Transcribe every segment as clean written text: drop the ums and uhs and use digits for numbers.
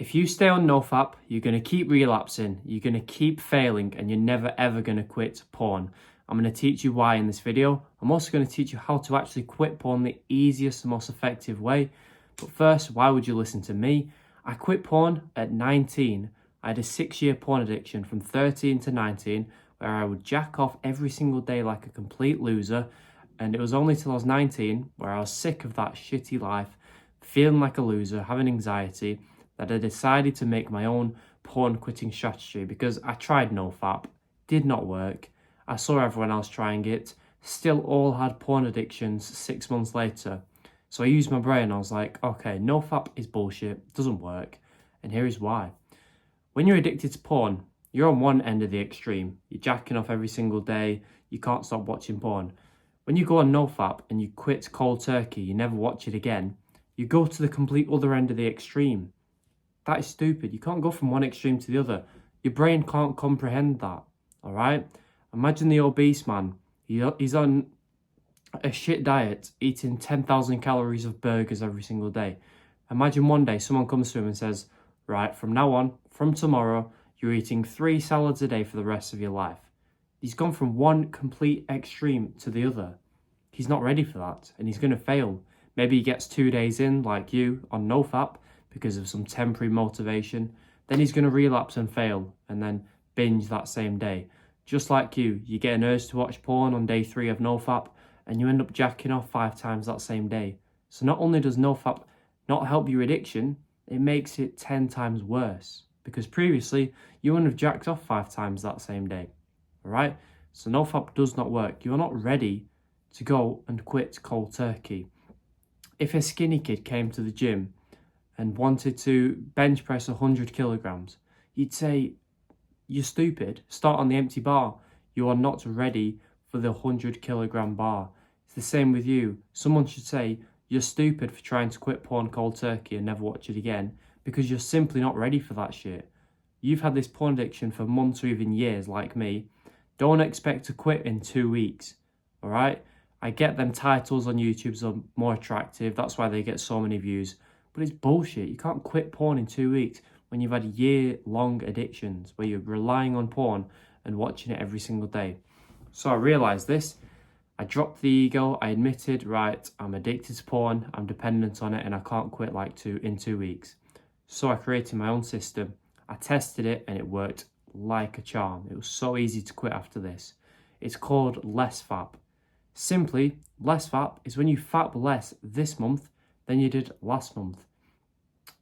If you stay on nofap, you're going to keep relapsing, you're going to keep failing, and you're never ever going to quit porn. I'm going to teach you why in this video. I'm also going to teach you how to actually quit porn the easiest and most effective way. But first, why would you listen to me? I quit porn at 19. I had a 6-year porn addiction from 13 to 19, where I would jack off every single day like a complete loser. And it was only till I was 19, where I was sick of that shitty life, feeling like a loser, having anxiety, that I decided to make my own porn quitting strategy, because I tried nofap, did not work. I saw everyone else trying it, still all had porn addictions 6 months later. So I used my brain. I was like, okay, nofap is bullshit, doesn't work. And here is why. When you're addicted to porn, you're on one end of the extreme. You're jacking off every single day, you can't stop watching porn. When you go on nofap and you quit cold turkey, you never watch it again, you go to the complete other end of the extreme. That is stupid. You can't go from one extreme to the other. Your brain can't comprehend that, all right? Imagine the obese man. He's on a shit diet, eating 10,000 calories of burgers every single day. Imagine one day someone comes to him and says, right, from now on, from tomorrow, you're eating 3 salads a day for the rest of your life. He's gone from one complete extreme to the other. He's not ready for that, and he's going to fail. Maybe he gets 2 days in, like you, on nofap, because of some temporary motivation. Then he's going to relapse and fail, and then binge that same day. Just like you get an urge to watch porn on day 3 of nofap, and you end up jacking off 5 times that same day. So not only does nofap not help your addiction, it makes it 10 times worse, because previously you wouldn't have jacked off 5 times that same day. All right? So nofap does not work. You're not ready to go and quit cold turkey. If a skinny kid came to the gym and wanted to bench press 100 kilograms, you'd say, you're stupid, start on the empty bar. You are not ready for the 100 kilogram bar. It's the same with you. Someone should say, you're stupid for trying to quit porn cold turkey and never watch it again, because you're simply not ready for that shit. You've had this porn addiction for months or even years, like me. Don't expect to quit in 2 weeks, all right? I get them titles on YouTube are more attractive. That's why they get so many views. But it's bullshit. You can't quit porn in 2 weeks when you've had year-long addictions where you're relying on porn and watching it every single day. So I realised this. I dropped the ego. I admitted, right, I'm addicted to porn. I'm dependent on it, and I can't quit in 2 weeks. So I created my own system. I tested it, and it worked like a charm. It was so easy to quit after this. It's called less fap. Simply, less fap is when you fap less this month than you did last month.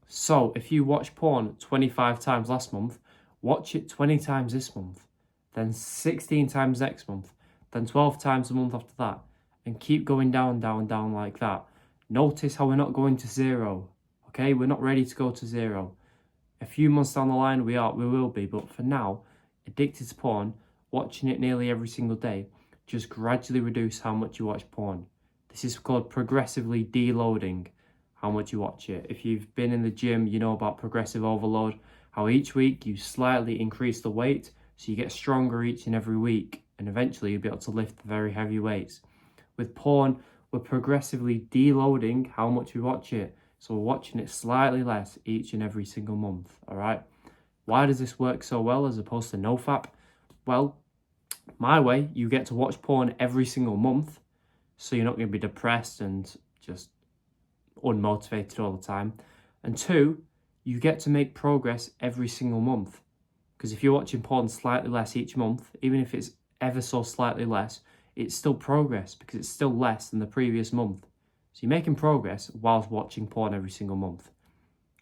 So if you watch porn 25 times last month, watch it 20 times this month, then 16 times next month, then 12 times the month after that, and keep going down, down, down like that. Notice how we're not going to 0, okay? We're not ready to go to 0. A few months down the line, we will be, but for now, addicted to porn, watching it nearly every single day, just gradually reduce how much you watch porn. This is called progressively deloading how much you watch it. If you've been in the gym, you know about progressive overload, how each week you slightly increase the weight, so you get stronger each and every week, and eventually you'll be able to lift very heavy weights. With porn, we're progressively deloading how much we watch it, so we're watching it slightly less each and every single month, all right? Why does this work so well as opposed to nofap? Well, my way, you get to watch porn every single month, so you're not going to be depressed and just unmotivated all the time. And 2, you get to make progress every single month. Because if you're watching porn slightly less each month, even if it's ever so slightly less, it's still progress because it's still less than the previous month. So you're making progress whilst watching porn every single month.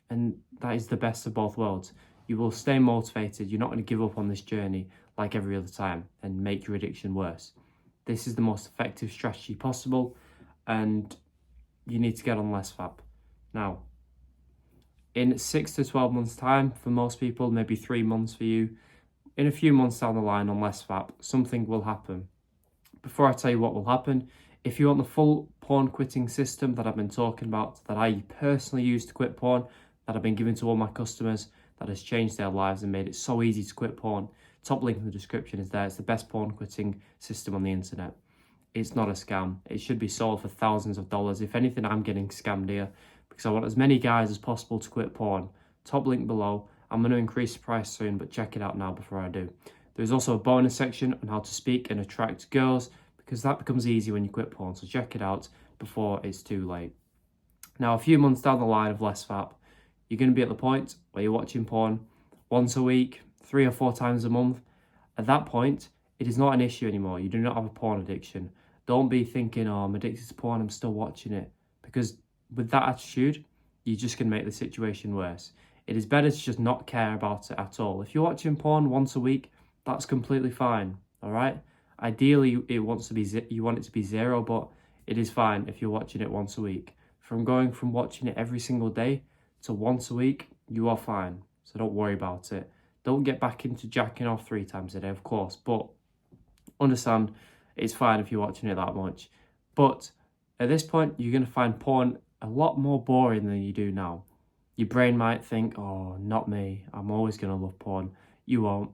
And that is the best of both worlds. You will stay motivated. You're not going to give up on this journey like every other time and make your addiction worse. This is the most effective strategy possible, and you need to get on less fap. Now, in 6 to 12 months time, for most people, maybe 3 months for you, in a few months down the line on less fap, something will happen. Before I tell you what will happen, if you want the full porn quitting system that I've been talking about, that I personally use to quit porn, that I've been giving to all my customers, that has changed their lives and made it so easy to quit porn, top link in the description is there. It's the best porn quitting system on the internet. It's not a scam. It should be sold for thousands of dollars. If anything, I'm getting scammed here because I want as many guys as possible to quit porn. top link below. I'm going to increase the price soon, but check it out now before I do. There's also a bonus section on how to speak and attract girls, because that becomes easy when you quit porn. So check it out before it's too late. Now, a few months down the line of less fap, you're going to be at the point where you're watching porn once a week, 3 or 4 times a month. At that point, it is not an issue anymore. You do not have a porn addiction. Don't be thinking, oh, I'm addicted to porn, I'm still watching it. Because with that attitude, you're just going to make the situation worse. It is better to just not care about it at all. If you're watching porn once a week, that's completely fine, all right? Ideally, you want it to be 0, but it is fine if you're watching it once a week. From going from watching it every single day to once a week, you are fine. So don't worry about it. Don't get back into jacking off 3 times a day, of course, but understand it's fine if you're watching it that much. But at this point, you're going to find porn a lot more boring than you do now. Your brain might think, oh, not me, I'm always going to love porn. You won't.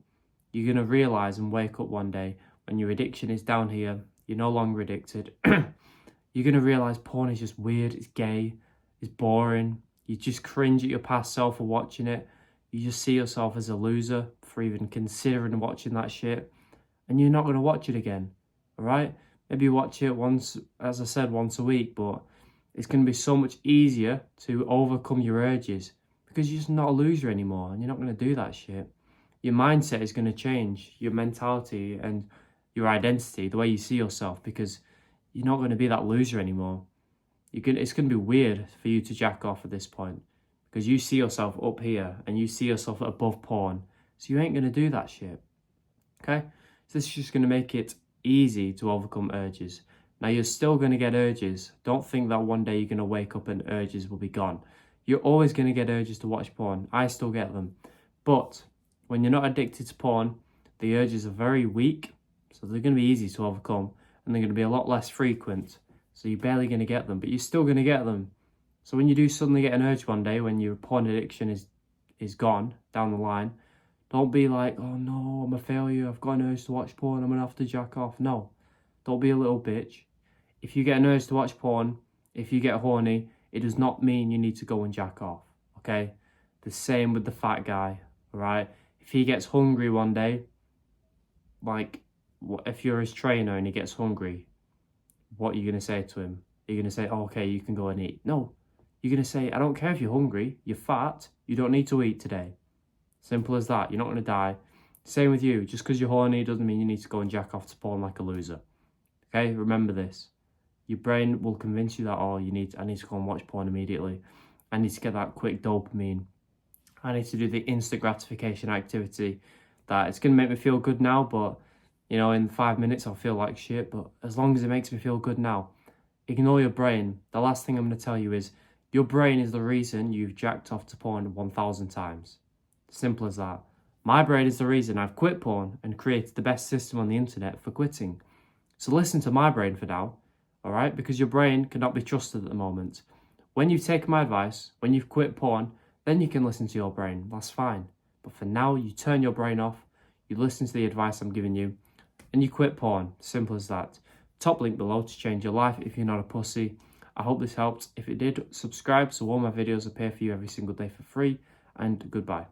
You're going to realise and wake up one day when your addiction is down here, you're no longer addicted. You're going to realise porn is just weird, it's gay, it's boring. You just cringe at your past self for watching it. You just see yourself as a loser for even considering watching that shit. And you're not going to watch it again, all right? Maybe watch it once, as I said, once a week, but it's going to be so much easier to overcome your urges because you're just not a loser anymore and you're not going to do that shit. Your mindset is going to change, your mentality and your identity, the way you see yourself, because you're not going to be that loser anymore. It's going to be weird for you to jack off at this point because you see yourself up here and you see yourself above porn. So you ain't going to do that shit. Okay? So this is just going to make it easy to overcome urges. Now, you're still going to get urges. Don't think that one day you're going to wake up and urges will be gone. You're always going to get urges to watch porn. I still get them. But when you're not addicted to porn, the urges are very weak. So they're going to be easy to overcome. And they're going to be a lot less frequent. So you're barely going to get them, but you're still going to get them. So when you do suddenly get an urge one day, when your porn addiction is gone down the line, don't be like, oh no, I'm a failure, I've got an urge to watch porn, I'm going to have to jack off. No, don't be a little bitch. If you get an urge to watch porn, if you get horny, it does not mean you need to go and jack off, okay? The same with the fat guy, all right? If he gets hungry one day, like, if you're his trainer and he gets hungry, what are you going to say to him? You're going to say, oh, okay, you can go and eat. No, you're going to say, I don't care if you're hungry, you're fat, you don't need to eat today. Simple as that. You're not going to die. Same with you. Just because you're horny doesn't mean you need to go and jack off to porn like a loser. Okay, remember this. Your brain will convince you that, oh, I need to go and watch porn immediately. I need to get that quick dopamine. I need to do the instant gratification activity that it's going to make me feel good now, but, you know, in 5 minutes I'll feel like shit. But as long as it makes me feel good now, ignore your brain. The last thing I'm going to tell you is your brain is the reason you've jacked off to porn 1,000 times. Simple as that. My brain is the reason I've quit porn and created the best system on the internet for quitting. So listen to my brain for now, all right? Because your brain cannot be trusted at the moment. When you've taken my advice, when you've quit porn, then you can listen to your brain. That's fine. But for now, you turn your brain off, you listen to the advice I'm giving you, and you quit porn. Simple as that. Top link below to change your life if you're not a pussy. I hope this helped. If it did, subscribe so all my videos appear for you every single day for free, and goodbye.